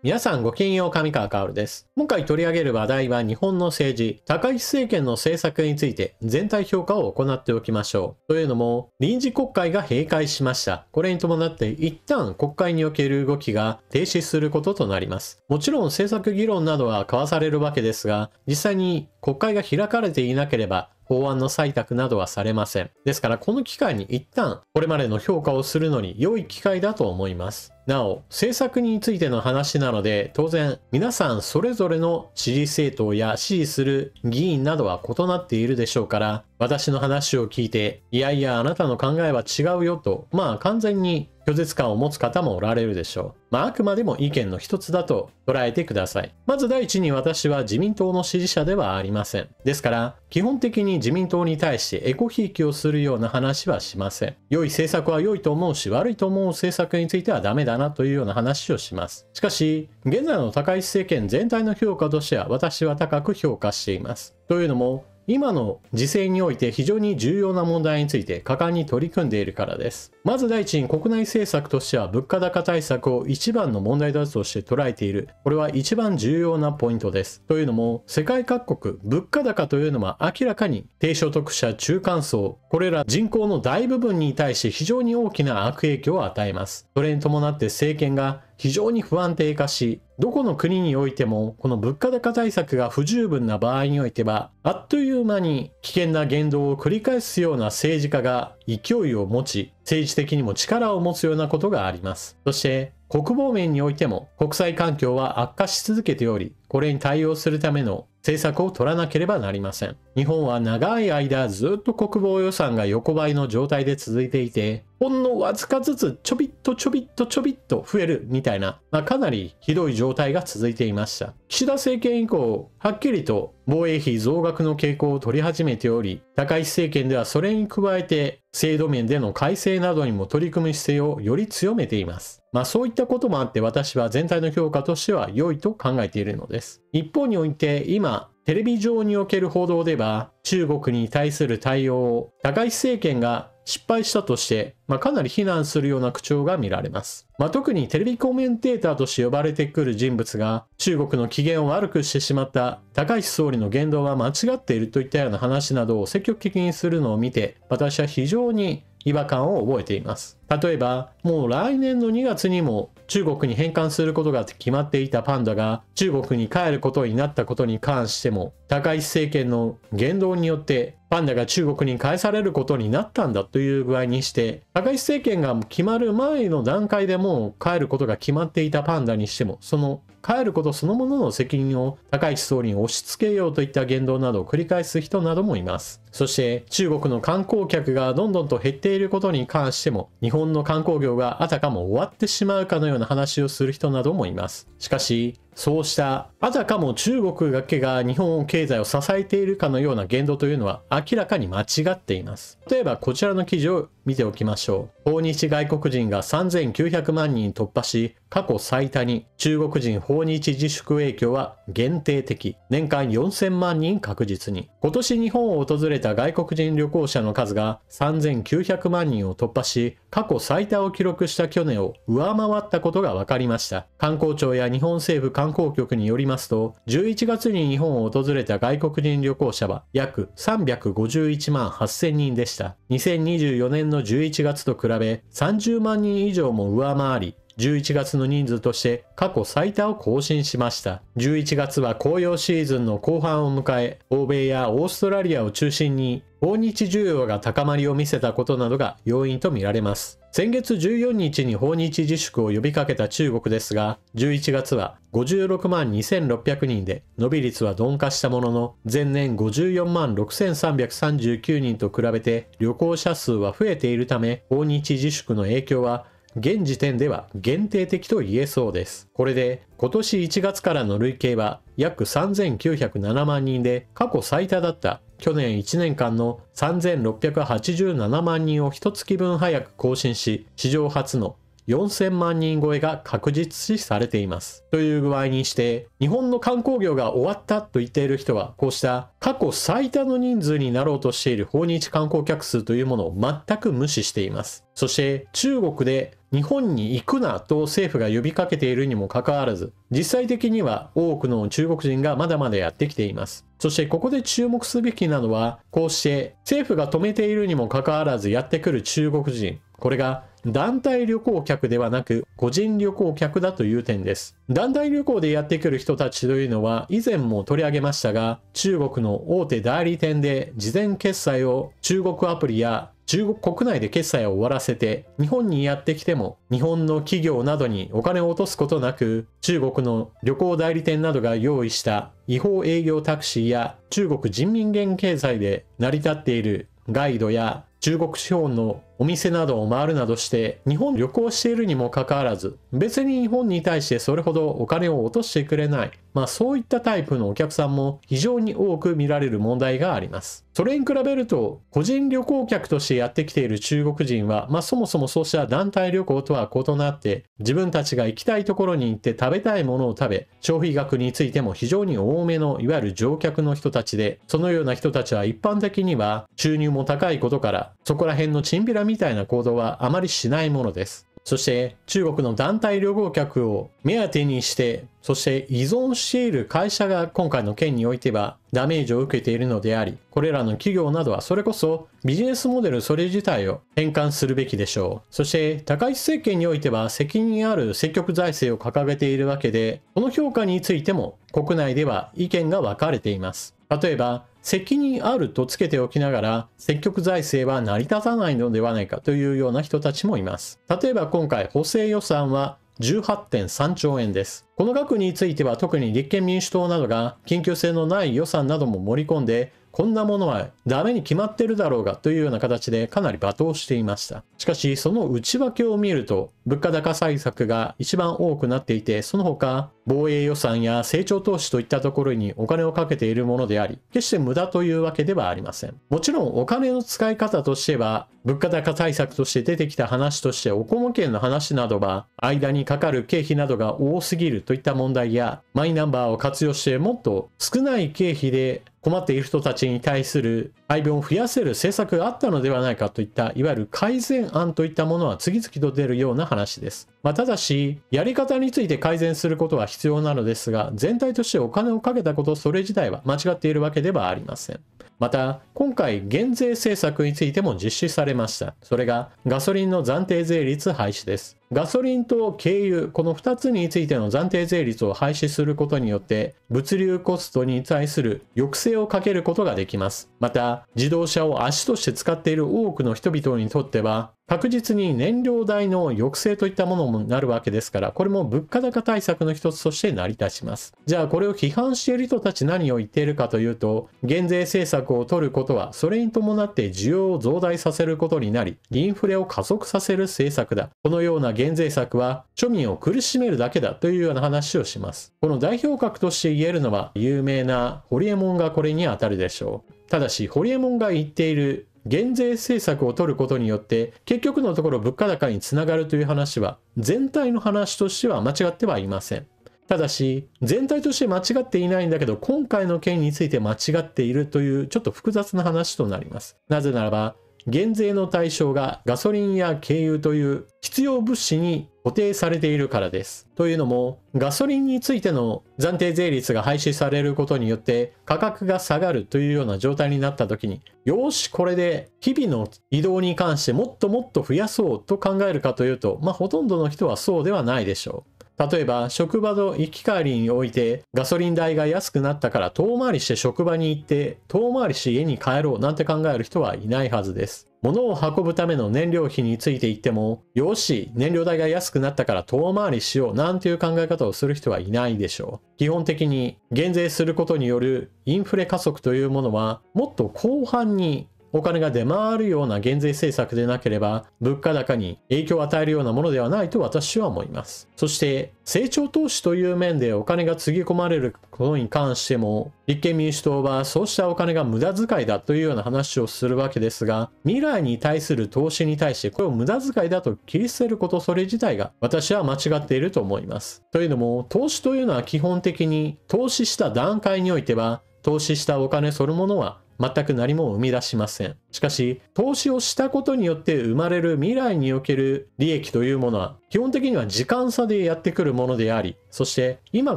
皆さんごきげんよう、上川薫です。今回取り上げる話題は日本の政治、高市政権の政策について全体評価を行っておきましょう。というのも、臨時国会が閉会しました。これに伴って一旦国会における動きが停止することとなります。もちろん政策議論などは交わされるわけですが、実際に国会が開かれていなければ、法案の採択などはされません。ですからこの機会に一旦これまでの評価をするのに良い機会だと思います。なお、政策についての話なので当然皆さんそれぞれの支持政党や支持する議員などは異なっているでしょうから、私の話を聞いていやいやあなたの考えは違うよと完全に拒絶感を持つ方もおられるでしょう。あくまでも意見の一つだと捉えてください。まず第一に私は自民党の支持者ではありません。ですから基本的に自民党に対してエコひいきをするような話はしません。良い政策は良いと思うし、悪いと思う政策についてはダメだなというような話をします。しかし現在の高市政権全体の評価としては私は高く評価しています。というのも今の時勢において非常に重要な問題について果敢に取り組んでいるからです。まず第一に国内政策としては物価高対策を一番の問題だとして捉えている。これは一番重要なポイントです。というのも世界各国物価高というのは明らかに低所得者、中間層、これら人口の大部分に対して非常に大きな悪影響を与えます。それに伴って政権が非常に不安定化し、どこの国においてもこの物価高対策が不十分な場合においてはあっという間に危険な言動を繰り返すような政治家が勢いを持ち、政治的にも力を持つようなことがあります。そして国防面においても国際環境は悪化し続けており、これに対応するための政策を取らなければなりません。日本は長い間ずっと国防予算が横ばいの状態で続いていて、ほんのわずかずつちょびっと増えるみたいな、かなりひどい状態が続いていました。岸田政権以降、はっきりと防衛費増額の傾向を取り始めており、高市政権ではそれに加えて制度面での改正などにも取り組む姿勢をより強めています。そういったこともあって私は全体の評価としては良いと考えているのです。一方において今テレビ上における報道では中国に対する対応を高市政権が失敗したとして、かなり非難するような口調が見られます。特にテレビコメンテーターとして呼ばれてくる人物が中国の機嫌を悪くしてしまった高市総理の言動は間違っているといったような話などを積極的にするのを見て、私は非常に違和感を覚えています。例えばもう来年の2月にも中国に返還することが決まっていたパンダが中国に帰ることになったことに関しても、高市政権の言動によってパンダが中国に返されることになったんだという具合にして、高市政権が決まる前の段階でもう帰ることが決まっていたパンダにしても、その帰ることそのものの責任を高市総理に押し付けようといった言動などを繰り返す人などもいます。そして中国の観光客がどんどんと減っていることに関しても、日本の観光業があたかも終わってしまうかのような話をする人などもいます。しかしそうしたあたかも中国だけが日本経済を支えているかのような言動というのは明らかに間違っています。例えばこちらの記事を見ておきましょう。訪日外国人が3900万人突破し過去最多に。中国人訪日自粛影響は限定的。年間4000万人確実に。今年日本を訪れた外国人旅行者の数が3900万人を突破し過去最多を記録した去年を上回ったことが分かりました。観光庁や日本政府観光局によりますと、11月に日本を訪れた外国人旅行者は約351万8000人でした。2024年の11月と比べ30万人以上も上回り、11月の人数として過去最多を更新しました。11月は紅葉シーズンの後半を迎え、欧米やオーストラリアを中心に訪日需要が高まりを見せたことなどが要因とみられます。先月14日に訪日自粛を呼びかけた中国ですが、11月は56万2600人で伸び率は鈍化したものの、前年54万6339人と比べて旅行者数は増えているため、訪日自粛の影響は現時点では限定的と言えそうです。これで今年1月からの累計は約3907万人で過去最多だった去年1年間の3687万人を一月分早く更新し、史上初の4000万人超えが確実視されています。という具合にして、日本の観光業が終わったと言っている人は、こうした過去最多の人数になろうとしている訪日観光客数というものを全く無視しています。そして中国で日本に行くなと政府が呼びかけているにもかかわらず、実際的には多くの中国人がまだまだやってきています。そしてここで注目すべきなのは、こうして政府が止めているにもかかわらずやってくる中国人。これが団体旅行客ではなく個人旅行客だという点です。団体旅行でやってくる人たちというのは以前も取り上げましたが、中国の大手代理店で事前決済を中国アプリや中国国内で決済を終わらせて日本にやってきても日本の企業などにお金を落とすことなく、中国の旅行代理店などが用意した違法営業タクシーや中国人民元経済で成り立っているガイドや中国資本のお店などを回るなどして日本旅行しているにもかかわらず、別に日本に対してそれほどお金を落としてくれない、そういったタイプのお客さんも非常に多く見られる問題があります。それに比べると個人旅行客としてやってきている中国人は、そもそもそうした団体旅行とは異なって自分たちが行きたいところに行って食べたいものを食べ、消費額についても非常に多めのいわゆる乗客の人たちで、そのような人たちは一般的には収入も高いことからそこら辺のチンピラみたいな行動はあまりしないものです。そして中国の団体旅行客を目当てにして、そして依存している会社が今回の件においてはダメージを受けているのであり、これらの企業などはそれこそビジネスモデルそれ自体を変換するべきでしょう。そして高市政権においては責任ある積極財政を掲げているわけで、この評価についても国内では意見が分かれています。例えば責任あるとつけておきながら積極財政は成り立たないのではないかというような人たちもいます。例えば今回補正予算は18.3 兆円です。この額については特に立憲民主党などが緊急性のない予算なども盛り込んで、こんなものはダメに決まってるだろうがというような形でかなり罵倒していました。しかしその内訳を見ると物価高対策が一番多くなっていて、その他防衛予算や成長投資といったところにお金をかけているものであり、決して無駄というわけではありません。もちろんお金の使い方としては物価高対策として出てきた話としておこ券の話などは間にかかる経費などが多すぎるといった問題や、マイナンバーを活用してもっと少ない経費で困っている人たちに対する配分を増やせる政策があったのではないかといったいわゆる改善案といったものは次々と出るような話です。ただしやり方について改善することは必要なのですが、全体としてお金をかけたことそれ自体は間違っているわけではありません。また今回減税政策についても実施されました。それがガソリンの暫定税率廃止です。ガソリンと軽油、この2つについての暫定税率を廃止することによって物流コストに対する抑制をかけることができます。また自動車を足として使っている多くの人々にとっては確実に燃料代の抑制といったものもなるわけですから、これも物価高対策の一つとして成り立ちます。じゃあこれを批判している人たち何を言っているかというと、減税政策を取ることはそれに伴って需要を増大させることになり、インフレを加速させる政策だ。このような減税策は庶民を苦しめるだけだというような話をします。この代表格として言えるのは有名なホリエモンがこれに当たるでしょう。ただしホリエモンが言っている減税政策を取ることによって結局のところ物価高につながるという話は全体の話としては間違ってはいません。ただし全体として間違っていないんだけど、今回の件について間違っているというちょっと複雑な話となります。なぜならば減税の対象がガソリンや軽油という必要物資に固定されているからです。というのもガソリンについての暫定税率が廃止されることによって価格が下がるというような状態になった時に、よしこれで日々の移動に関してもっともっと増やそうと考えるかというと、ほとんどの人はそうではないでしょう。例えば職場の行き帰りにおいてガソリン代が安くなったから遠回りして職場に行って遠回りして家に帰ろうなんて考える人はいないはずです。物を運ぶための燃料費について言っても、よし燃料代が安くなったから遠回りしようなんていう考え方をする人はいないでしょう。基本的に減税することによるインフレ加速というものはもっと後半にお金が出回るような減税政策でなければ物価高に影響を与えるようなものではないと私は思います。そして成長投資という面でお金がつぎ込まれることに関しても、立憲民主党はそうしたお金が無駄遣いだというような話をするわけですが、未来に対する投資に対してこれを無駄遣いだと切り捨てることそれ自体が私は間違っていると思います。というのも投資というのは基本的に投資した段階においては投資したお金そのものは全く何も生み出しません。しかし、投資をしたことによって生まれる未来における利益というものは、基本的には時間差でやってくるものであり、そして今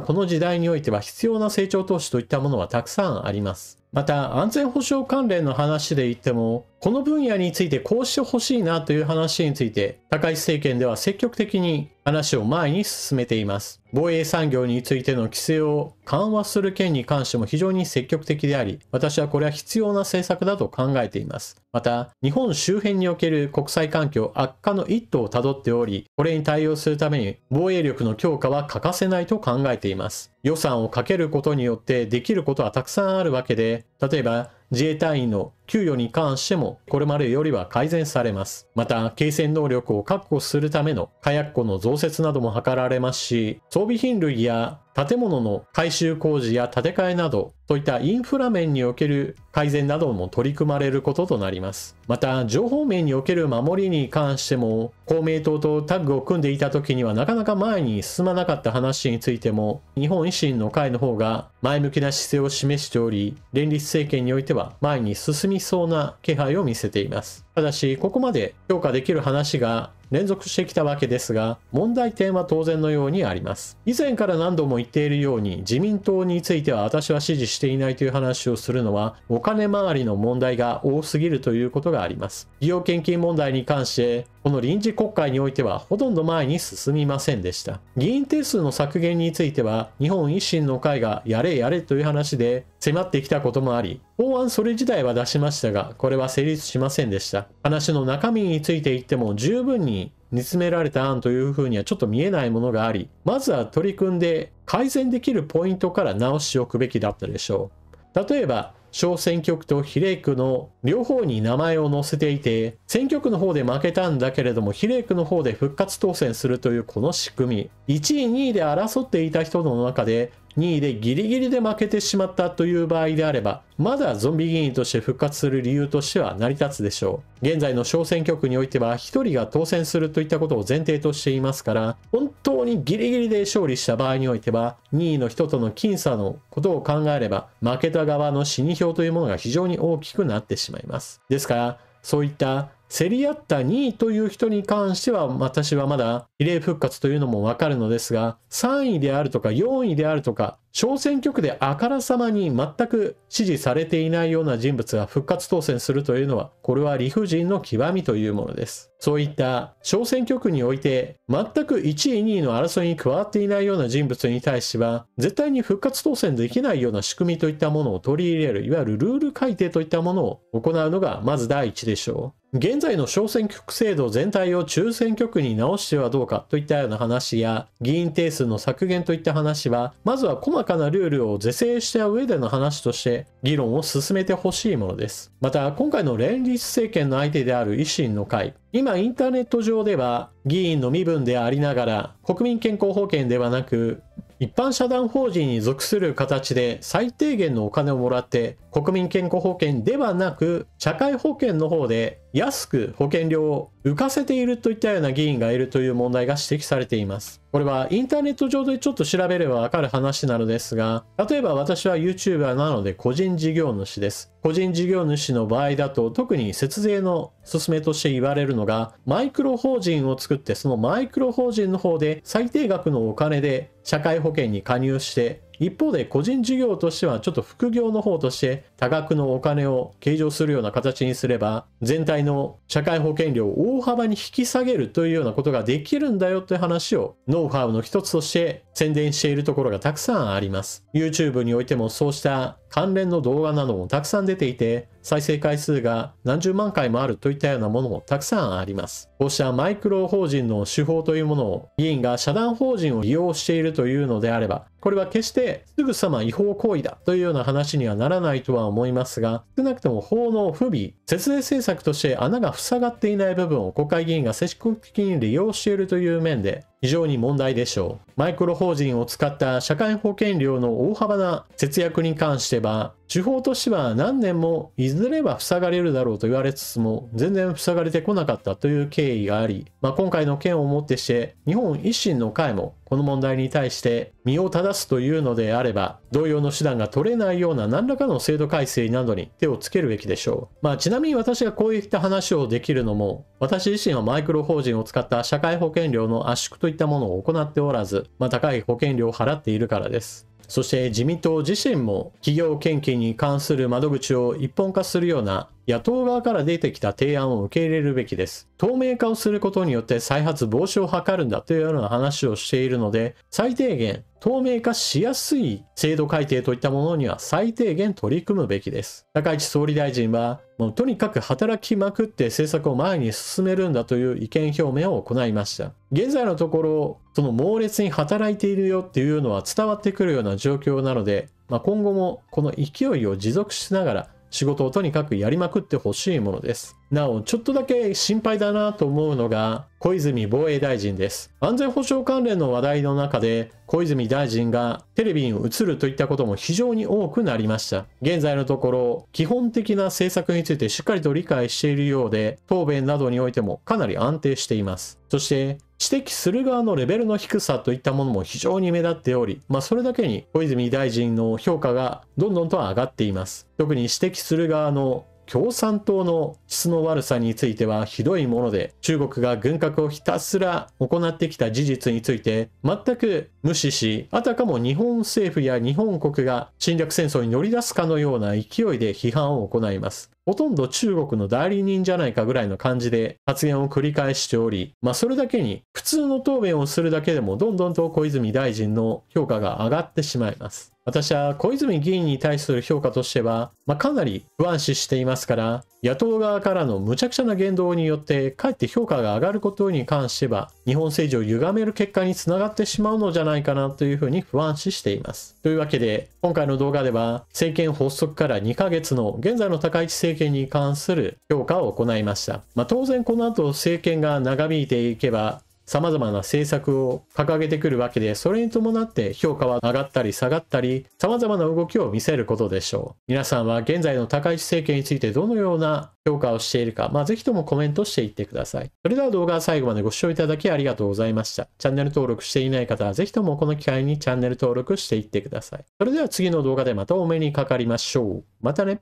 この時代においては必要な成長投資といったものはたくさんあります。また、安全保障関連の話で言っても、この分野についてこうしてほしいなという話について、高市政権では積極的に話を前に進めています。防衛産業についての規制を緩和する件に関しても非常に積極的であり、私はこれは必要な政策だと考えています。また、日本周辺における国際環境悪化の一途をたどっており、これに対応するために防衛力の強化は欠かせないと考えています。予算をかけることによってできることはたくさんあるわけで、例えば自衛隊員の給与に関してもこれまでよりは改善されます。また、継戦能力を確保するための火薬庫の増設なども図られますし、装備品類や建物の改修工事や建て替えなど、そういったインフラ面における改善なども取り組まれることとなります。また、情報面における守りに関しても、公明党とタッグを組んでいた時にはなかなか前に進まなかった話についても、日本維新の会の方が前向きな姿勢を示しており、連立政権においては前に進みそうな気配を見せています。ただし、ここまで評価できる話が連続してきたわけですが、問題点は当然のようにあります。以前から何度も言っているように、自民党については私は支持していないという話をするのは、お金回りの問題が多すぎるということがあります。企業献金問題に関して、この臨時国会においてはほとんど前に進みませんでした。議員定数の削減については、日本維新の会がやれやれという話で迫ってきたこともあり、法案それ自体は出しましたが、これは成立しませんでした。話の中身について言っても十分に煮詰められた案というふうにはちょっと見えないものがあり、まずは取り組んで改善できるポイントから直しておくべきだったでしょう。例えば、小選挙区と比例区の両方に名前を載せていて、選挙区の方で負けたんだけれども比例区の方で復活当選するというこの仕組み、1位2位で争っていた人の中で2位でギリギリで負けてしまったという場合であれば、まだゾンビ議員として復活する理由としては成り立つでしょう。現在の小選挙区においては1人が当選するといったことを前提としていますから、本当にギリギリで勝利した場合においては2位の人との僅差のことを考えれば、負けた側の死に票というものが非常に大きくなってしまいます。ですからそういった競り合った2位という人に関しては私はまだ比例復活というのもわかるのですが、3位であるとか4位であるとか小選挙区であからさまに全く支持されていないような人物が復活当選するというのは、これは理不尽の極みというものです。そういった小選挙区において全く1位2位の争いに加わっていないような人物に対しては絶対に復活当選できないような仕組みといったものを取り入れる、いわゆるルール改定といったものを行うのがまず第一でしょう。現在の小選挙区制度全体を中選挙区に直してはどうかといったような話や、議員定数の削減といった話は、まずは細かなルールを是正した上での話として議論を進めてほしいものです。また、今回の連立政権の相手である維新の会、今インターネット上では議員の身分でありながら国民健康保険ではなく一般社団法人に属する形で最低限のお金をもらって国民健康保険ではなく社会保険の方で安く保険料を浮かせているといったような議員がいるという問題が指摘されています。これはインターネット上でちょっと調べればわかる話なのですが、例えば私は YouTuber なので個人事業主です。個人事業主の場合だと特に節税の勧めとして言われるのが、マイクロ法人を作ってそのマイクロ法人の方で最低額のお金で社会保険に加入して、一方で個人事業としてはちょっと副業の方として多額のお金を計上するような形にすれば全体の社会保険料を大幅に引き下げるというようなことができるんだよという話をノウハウの一つとして宣伝しているところがたくさんあります。 YouTube においてもそうした関連の動画などもたくさん出ていて、再生回数が何十万回もあるといったようなものもたくさんあります。こうしたマイクロ法人の手法というものを議員が社団法人を利用しているというのであれば、これは決してすぐさま違法行為だというような話にはならないとは思いますが、少なくとも法の不備、節税政策として穴が塞がっていない部分を国会議員が積極的に利用しているという面で非常に問題でしょう。マイクロ法人を使った社会保険料の大幅な節約に関しては、手法としては何年もいずれは塞がれるだろうと言われつつも全然塞がれてこなかったという経緯があり、今回の件をもってして日本維新の会もこの問題に対して身を正すというのであれば、同様の手段が取れないような何らかの制度改正などに手をつけるべきでしょう。ちなみに私がこういった話をできるのも、私自身はマイクロ法人を使った社会保険料の圧縮といったものを行っておらず、高い保険料を払っているからです。そして自民党自身も企業献金に関する窓口を一本化するような野党側から出てきた提案を受け入れるべきです。透明化をすることによって再発防止を図るんだというような話をしているので、最低限透明化しやすい制度改定といったものには最低限取り組むべきです。高市総理大臣はもうとにかく働きまくって政策を前に進めるんだという意見表明を行いました。現在のところその猛烈に働いているよっていうのは伝わってくるような状況なので、今後もこの勢いを持続しながら仕事をとにかくやりまくってほしいものです。なお、ちょっとだけ心配だなと思うのが小泉防衛大臣です。安全保障関連の話題の中で小泉大臣がテレビに映るといったことも非常に多くなりました。現在のところ基本的な政策についてしっかりと理解しているようで、答弁などにおいてもかなり安定しています。そして指摘する側のレベルの低さといったものも非常に目立っており、それだけに小泉大臣の評価がどんどんと上がっています。特に指摘する側の共産党の質の悪さについてはひどいもので、中国が軍拡をひたすら行ってきた事実について全く無視し、あたかも日本政府や日本国が侵略戦争に乗り出すかのような勢いで批判を行います。ほとんど中国の代理人じゃないかぐらいの感じで発言を繰り返しており、それだけに普通の答弁をするだけでもどんどんと小泉大臣の評価が上がってしまいます。私は小泉議員に対する評価としては、かなり不安視していますから、野党側からの無茶苦茶な言動によってかえって評価が上がることに関しては、日本政治を歪める結果につながってしまうのじゃないかなというふうに不安視しています。というわけで、今回の動画では政権発足から2ヶ月の現在の高市政権に関する評価を行いました。当然この後政権が長引いていけば、様々な政策を掲げてくるわけで、それに伴って評価は上がったり下がったり、様々な動きを見せることでしょう。皆さんは現在の高市政権についてどのような評価をしているか、ぜひともコメントしていってください。それでは動画は最後までご視聴いただきありがとうございました。チャンネル登録していない方はぜひともこの機会にチャンネル登録していってください。それでは次の動画でまたお目にかかりましょう。またね。